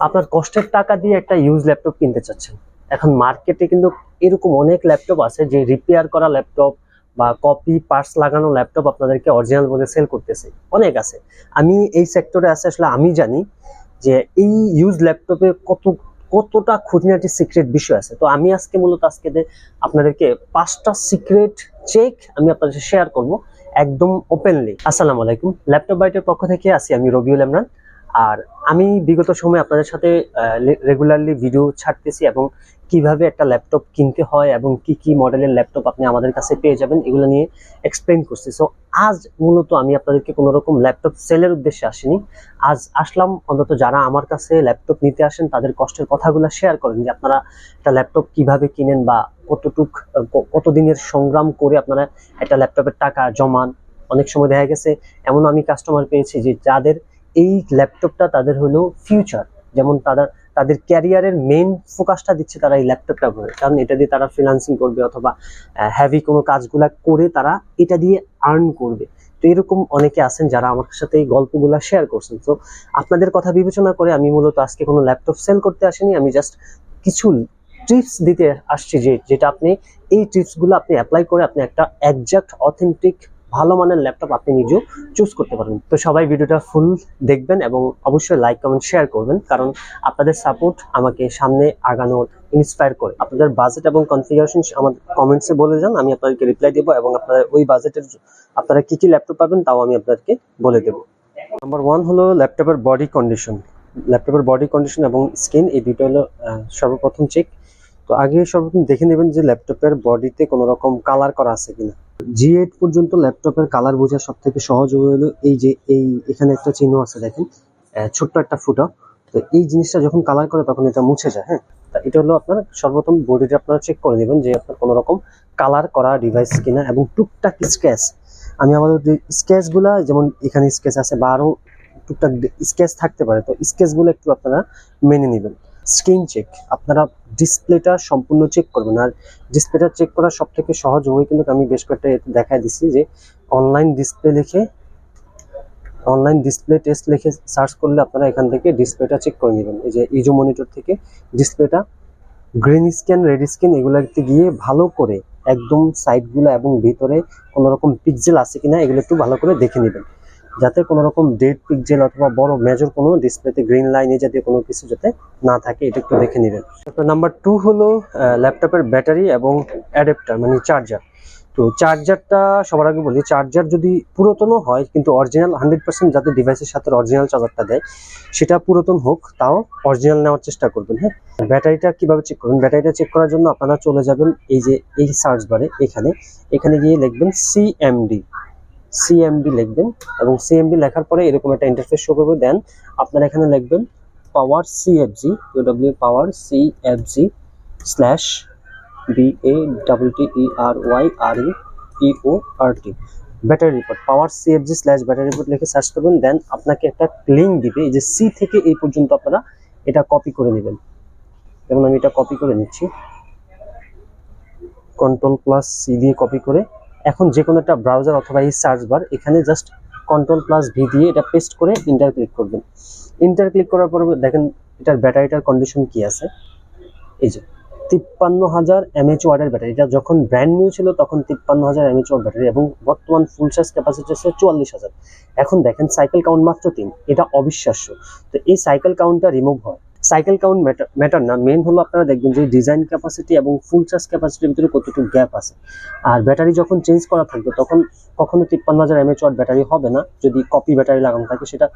আপনার কষ্টের টাকা দিয়ে একটা ইউজ ল্যাপটপ কিনতে চাচ্ছেন। এখন মার্কেটে কিন্তু এরকম অনেক ল্যাপটপ আছে যে রিপেয়ার করা ল্যাপটপ বা কপি পার্টস লাগানো ল্যাপটপ আপনাদেরকে অরিজিনাল বলে সেল করতেছে, অনেক আছে। আমি এই সেক্টরে আছে, আসলে আমি জানি যে এই ইউজ ল্যাপটপে কতটা খুঁটিনাটি সিক্রেট বিষয় আছে। তো আমি আজকে মূলত আপনাদেরকে 5টা সিক্রেট চেক আমি আপনাদের সাথে শেয়ার করব একদম ওপেনলি। আসসালামু আলাইকুম, ল্যাপটপ বাইটের পক্ষ থেকে আছি আমি রবিউল ইমরান। আর আমি বিগত সময়ে আপনাদের সাথে রেগুলারলি ভিডিও ছাড়তেছি এবং কিভাবে একটা ল্যাপটপ কিনতে হয় এবং কি কি মডেলের ল্যাপটপ আপনি আমাদের কাছে পেয়ে যাবেন এগুলো নিয়ে এক্সপ্লেন করছি। সো আজ মূলত আমি আপনাদেরকে কোনো রকম ল্যাপটপ সেলের উদ্দেশ্যে আসিনি। আজ আসলাম অন্তত যারা আমার কাছে ল্যাপটপ নিতে আসেন তাদের কষ্টের কথাগুলো শেয়ার করেন, যে আপনারা একটা ল্যাপটপ কিভাবে কিনেন বা কতদিনের সংগ্রাম করে আপনারা একটা ল্যাপটপের টাকা জমান। অনেক সময় দেখা গেছে এমন আমি কাস্টমার পেয়েছি যে যাদের এই ল্যাপটপটা তাদের হলো ফিউচার, যেমন তাদের ক্যারিয়ারের মেইন ফোকাসটা দিচ্ছে তারা এই ল্যাপটপটা করে, কারণ এটা দিয়ে তারা ফ্রিল্যান্সিং করবে অথবা হেভি কোনো কাজগুলা করে তারা এটা দিয়ে আর্ন করবে। তো এরকম অনেকে আছেন যারা আমার সাথে এই গল্পগুলা শেয়ার করছেন। তো আপনাদের কথা বিবেচনা করে আমি মূলত আজকে কোনো ল্যাপটপ সেল করতে আসিনি, আমি জাস্ট কিছু টিপস দিতে আসছি যেটা আপনি এই টিপসগুলো আপনি অ্যাপ্লাই করে আপনি একটা একজ্যাক্ট অথেন্টিক ভালো মানের ল্যাপটপ আপনি নিজেও চুজ করতে পারবেন। তো সবাই ভিডিওটা ফুল দেখবেন এবং অবশ্যই লাইক কমেন্ট শেয়ার করবেন, কারণ আপনাদের সাপোর্ট আমাকে সামনে আগানোর ইন্সপায়ার করে। আপনাদের বাজেট এবং কনফিগারেশন আমার কমেন্টসে বলে যান, আমি আপনাদেরকে রিপ্লাই দেবো এবং আপনারা ওই বাজেটের আপনারা কি কি ল্যাপটপ পাবেন তাও আমি আপনাদেরকে বলে দেবো। নাম্বার 1 হলো ল্যাপটপের বডি কন্ডিশন। ল্যাপটপের বডি কন্ডিশন এবং স্ক্রিন, এই দুটো হলো সর্বপ্রথম চেক। তো আগে সর্বপ্রথম দেখে নেবেন যে ল্যাপটপের বডিতে কোনো রকম কালার করা আছে কিনা। G8 পর্যন্ত ল্যাপটপের কালার বোঝা সব থেকে সহজ হলো এই যে এখানে একটা চিহ্ন আছে দেখেন, ছোট্ট একটা ফুটা। তো এই জিনিসটা যখন কালার করে তখন এটা মুছে যায়। হ্যাঁ, তা এটা হলো আপনার সর্বপ্রথম বডিটা আপনারা চেক করে নেবেন যে আপনার কোনো রকম কালার করা ডিভাইস কিনা এবং টুকটাক স্ক্র্যাচ। আমি আমাদের স্ক্র্যাচ গুলা, যেমন এখানে স্ক্র্যাচ আছে বা আরো টুকটাক স্ক্র্যাচ থাকতে পারে, তো স্ক্র্যাচ গুলো একটু আপনারা মেনে নেবেন। স্ক্রিন চেক, আপনারা ডিসপ্লেটা সম্পূর্ণ চেক করবেন। আর ডিসপ্লেটা চেক করার সব থেকে সহজ ওয়ে কিন্তু আমি বেশ কয়েকটা দেখাই দিচ্ছি, যে অনলাইন ডিসপ্লে টেস্ট লিখে সার্চ করলে আপনারা এখান থেকে ডিসপ্লেটা চেক করে নেবেন। এই যে ইজো মনিটর থেকে ডিসপ্লেটা গ্রিন স্ক্যান রেড স্ক্যান এগুলোতে গিয়ে ভালো করে একদম সাইডগুলো এবং ভিতরে কোনো রকম পিক্সেল আছে কিনা এগুলো একটু ভালো করে দেখে নেবেন, যাতে কোনো রকম ডেড পিক্সেল অথবা বড় মেজর কোনো ডিসপ্লেতে গ্রিন লাইনে জাতীয় কোনো কিছু যাতে না থাকে, এটা একটু দেখে নেবেন। নাম্বার 2 হলো ল্যাপটপের ব্যাটারি এবং অ্যাডাপ্টার মানে চার্জার। তো চার্জারটা সবার আগে বলি, চার্জার যদি পুরাতনও হয় কিন্তু অরিজিনাল 100% যাতে ডিভাইসের সাথে অরিজিনাল চার্জারটা দেয় সেটা পুরাতন হোক, তাও অরিজিনাল নেওয়ার চেষ্টা করবেন। হ্যাঁ, ব্যাটারিটা কিভাবে চেক করবেন? ব্যাটারিটা চেক করার জন্য আপনারা চলে যাবেন এই যে এই সার্চ বারে, এখানে গিয়ে লিখবেন সিএমডি লিখবেন এবং সিএমডি লেখার পরে এরকম একটা ইন্টারফেস শো করবে। দেন আপনারা এখানে লিখবেন power CFG power CFG slash BATTERYREPORT battery report, power CFG slash battery report লিখে সার্চ করবেন। দেন আপনাকে একটা লিঙ্ক দিবে, এই যে সি থেকে এই পর্যন্ত আপনারা এটা কপি করে নেবেন। যেমন আমি এটা কপি করে নিচ্ছি, Ctrl+C দিয়ে কপি করে এখন যে কোনো একটা ব্রাউজার অথবা এই সার্চ বার এখানে জাস্ট Ctrl+V দিয়ে এটা পেস্ট করে ইন্টার ক্লিক করবেন। ইন্টার ক্লিক করার পর দেখেন এটার ব্যাটারিটার কন্ডিশন কি আছে। এই যে 53,000 mAh ওয়াটের ব্যাটারি, এটা যখন ব্র্যান্ড নিউ ছিল তখন 53,000 mAh ওয়াট ব্যাটারি এবং বর্তমান ফুল চার্জ ক্যাপাসিটি আছে 44,000। এখন দেখেন সাইকেল কাউন্ট মাত্র 3, এটা অবিশ্বাস্য। তো এই সাইকেল কাউন্টটা রিমুভ হয়। সাইকেল কাউন্ট ম্যাটার না, মেন হলো আপনারা দেখবেন যে ডিজাইন ক্যাপাসিটি এবং ফুল চার্জ ক্যাপাসিটির ভিতরে কতটুকু গ্যাপ আছে। আর ব্যাটারি যখন চেঞ্জ করা থাকবে তখন কখনো 53,000 mAh ওয়াট ব্যাটারি হবে না, যদি কপি ব্যাটারি লাগানো থাকে সেটা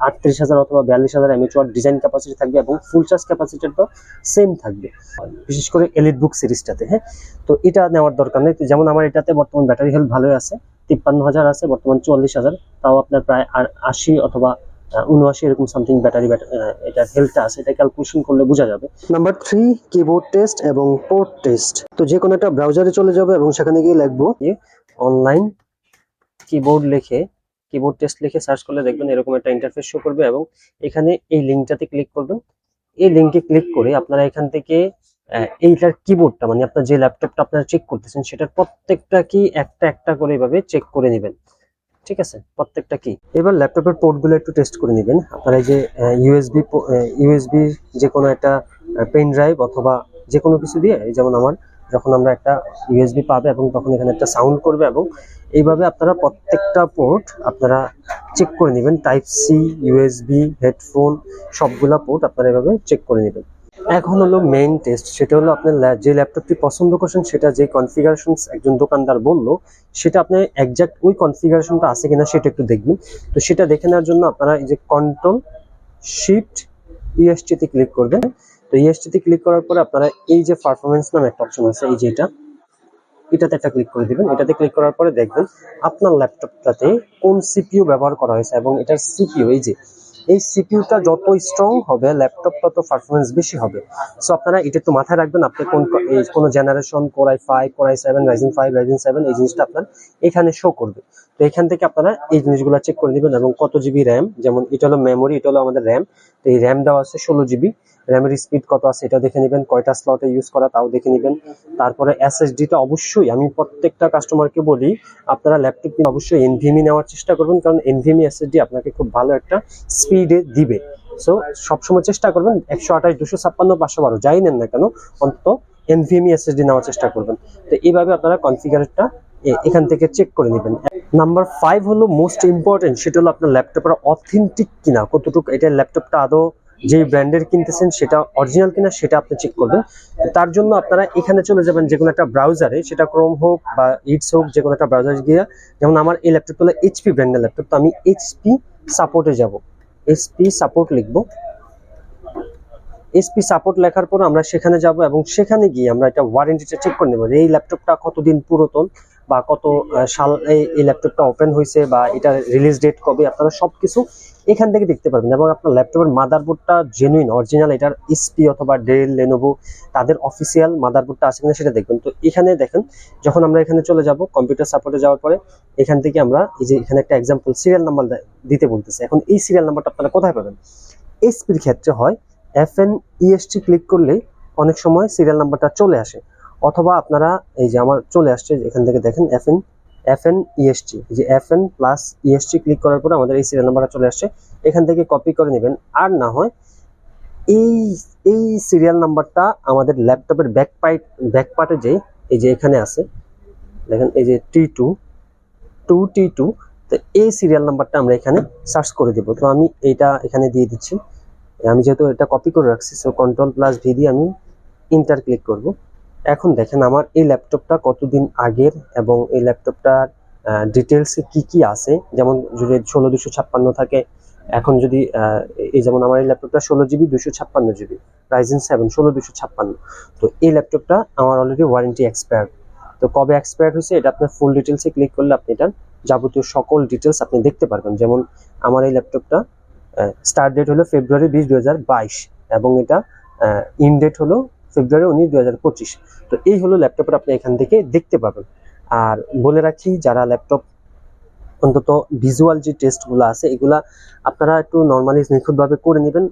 38,000 অথবা 42,000 mAh ওয়াট ডিজাইন ক্যাপাসিটি থাকবে এবং ফুল চার্জ ক্যাপাসিটির তো সেম থাকবে, বিশেষ করে এলিট বুক সিরিজটাতে। হ্যাঁ, তো এটা নেওয়ার দরকার নেই। যেমন আমার এটাতে বর্তমান ব্যাটারি হেলথ ভালোই আছে, 53,000 আছে, বর্তমান 44,000, তাও আপনার প্রায় 80 অথবা 79 এরকম সামথিং ব্যাটারি এটার হেলথটা আছে, এটা ক্যালকুলেশন করলে বোঝা যাবে। নাম্বার 3 কিবোর্ড টেস্ট এবং পোর্ট টেস্ট। তো যে কোনো একটা ব্রাউজারে চলে যাবে এবং সেখানে গিয়ে লিখবো অনলাইন কিবোর্ড টেস্ট লিখে সার্চ করলে দেখবেন এরকম একটা ইন্টারফেস শো করবে এবং এখানে এই লিঙ্কটাতে ক্লিক করবেন। এই লিঙ্কে ক্লিক করে আপনারা এখান থেকে এইটার কিবোর্ডটা মানে আপনার যে ল্যাপটপটা আপনারা চেক করতেছেন সেটার প্রত্যেকটা কি একটা একটা করে এভাবে চেক করে নেবেন। ঠিক আছে, প্রত্যেকটা কি। এবার ল্যাপটপের পোর্টগুলো একটু টেস্ট করে নেবেন। আপনারা এই যে ইউএসবি যে কোনো একটা পেন ড্রাইভ অথবা যে কোনো কিছু দিয়ে, যেমন আমার যখন আমরা একটা ইউএসবি পাবে এবং তখন এখানে একটা সাউন্ড করবে, এবং এইভাবে আপনারা প্রত্যেকটা পোর্ট আপনারা চেক করে নেবেন। টাইপ সি, ইউএসবি, হেডফোন, সবগুলা পোর্ট আপনারা এভাবে চেক করে নেবেন। এখন হলো মেইন টেস্ট, সেটা হলো আপনার যে ল্যাপটপটি পছন্দ করছেন সেটা যে কনফিগারেশন একজন দোকানদার বললো সেটা আপনি একজ্যাক্ট ওই কনফিগারেশনটা আছে কিনা সেটা একটু দেখবেন। তো সেটা দেখে নেওয়ার জন্য আপনারা এই যে কন্ট্রোল শিফট ইএসটি তে ক্লিক করবেন। তো ইএসটি তে ক্লিক করার পরে আপনারা এই যে পারফরমেন্স নামে একটা অপশন আছে, এই যে এটাতে একটা ক্লিক করে দিবেন। এটাতে ক্লিক করার পরে দেখবেন আপনার ল্যাপটপটাতে কোন সিপিইউ ব্যবহার করা হয়েছে, এবং এটার সিপিইউ এই সিপিইউটা যত স্ট্রং হবে ল্যাপটপ তত পারফরমেন্স বেশি হবে। সো আপনারা এটা একটু মাথায় রাখবেন, আপনি কোন generation, core i5, core i7, Ryzen 5, Ryzen 7, এই জিনিসটা আপনার এখানে শো করবে। তো এখান থেকে আপনারা এই জিনিসগুলো চেক করে নেবেন, এবং কত জিবি র্যাম, যেমন এটা হলো মেমোরি, এটা হলো আমাদের র্যাম। তো এই র্যাম দেওয়া আছে 16 জিবি, র্যামের স্পিড কত আছে এটা দেখে নেবেন, কয়টা স্লটে ইউজ করা তাও দেখে নেবেন। তারপরে এসএসডিটা অবশ্যই, আমি প্রত্যেকটা কাস্টমারকে বলি আপনারা ল্যাপটপ কিনে অবশ্যই এনভিএমই নেওয়ার চেষ্টা করবেন, কারণ এনভিএমই এসএসডি আপনাকে খুব ভালো একটা স্পিডে দিবে। সো সবসময় চেষ্টা করবেন 128, 256, 512 যাই নেন না কেন অন্তত এনভিএমই এসএসডি নেওয়ার চেষ্টা করবেন। তো এইভাবে আপনারা কনফিগারটা এখান থেকে চেক করে নেবেন। নাম্বার 5 হলো মোস্ট ইম্পর্টেন্ট, সেটা হলো আপনার ল্যাপটপটা অথেন্টিক কিনা, কতটুকু এটা ল্যাপটপটা আদৌ যে ব্র্যান্ডের কিনতেছেন সেটা অরিজিনাল কিনা সেটা আপনি চেক করবেন। তার জন্য আপনারা এখানে চলে যাবেন যে কোনো একটা ব্রাউজারে, সেটা ক্রোম হোক বা ইটস হোক, যে কোনো একটা ব্রাউজারে গিয়ে, যেমন আমার এই ল্যাপটপ হলো এইচপি ব্র্যান্ডের ল্যাপটপ, তো আমি এইচপি সাপোর্টে যাব, এইচপি সাপোর্ট লিখবো। এসপি সাপোর্ট লেখার পর আমরা সেখানে যাব, এবং সেখানে গিয়ে আমরা এটা ওয়ারেন্টিটা চেক করে নেব যে এই ল্যাপটপটা কতদিন পুরাতন বা কত সাল এই ল্যাপটপটা ওপেন হয়েছে বা এটা রিলিজ ডেট কবে, আপনারা সবকিছু এখান থেকে দেখতে পারবেন। এবং আপনার ল্যাপটপের মাদারবোর্ডটা জেনুইন অরিজিনাল, এটার এসপি অথবা ডেল, লেনোভো তাদের অফিসিয়াল মাদারবোর্ডটা আছে কিনা সেটা দেখবেন। তো এখানে দেখেন, যখন আমরা এখানে চলে যাব কম্পিউটার সাপোর্টে যাওয়ার পরে এখান থেকে আমরা এই যে এখানে একটা এক্সাম্পল সিরিয়াল নাম্বার দিতে বলতেছে। এখন এই সিরিয়াল নাম্বারটা আপনারা কোথায় পাবেন? এসপির ক্ষেত্রে হয় FNEST ক্লিক করলে অনেক সময় সিরিয়াল নাম্বারটা চলে আসে, অথবা আপনারা এই যে আমার চলে আসছে এখান থেকে দেখেন FNEST, যে FN+EST ক্লিক করার পরে আমাদের এই সিরিয়াল নাম্বারটা চলে আসছে, এখান থেকে কপি করে নেবেন। আর না হয় এই এই সিরিয়াল নাম্বারটা আমাদের ল্যাপটপের ব্যাক পার্টে যে এই যে এখানে আছে দেখেন, এই যে T2 তো এই সিরিয়াল নাম্বারটা আমরা এখানে সার্চ করে দেব। তো আমি এইটা এখানে দিয়ে দিচ্ছি, আমি যেহেতু এটা কপি করে রাখছি, সো Ctrl+V দিয়ে আমি ইন্টার ক্লিক করব। এখন দেখেন আমার এই ল্যাপটপটা কতদিন আগের, এবং এই ল্যাপটপটার ডিটেলসে কি কি আছে, যেমন যদি 16256 থাকে, এখন যদি এই যেমন আমার এই ল্যাপটপটা 16 জিবি, 256 জিবি, রাইজেন 7 16256। তো এই ল্যাপটপটা আমার অলরেডি ওয়ারেন্টি এক্সপায়ার্ড। তো কবে এক্সপায়ার্ড হয়েছে এটা আপনার ফুল ডিটেলসে ক্লিক করলে আপনি এটার যাবতীয় সকল ডিটেলস আপনি দেখতে পারবেন। যেমন আমার এই ল্যাপটপটা স্টার্ট ডেট হলো ফেব্রুয়ারি 20, 2022, এবং এটা ইন ডেট হলো ফেব্রুয়ারি 19, 2025। তো এই হলো ল্যাপটপের আপনি এখান থেকে দেখতে পাবেন। আর বলে রাখি, যারা ল্যাপটপ অন্তত ভিজুয়াল যে টেস্টগুলো আছে এগুলা আপনারা একটু নর্মালি নিখুঁতভাবে করে নেবেন।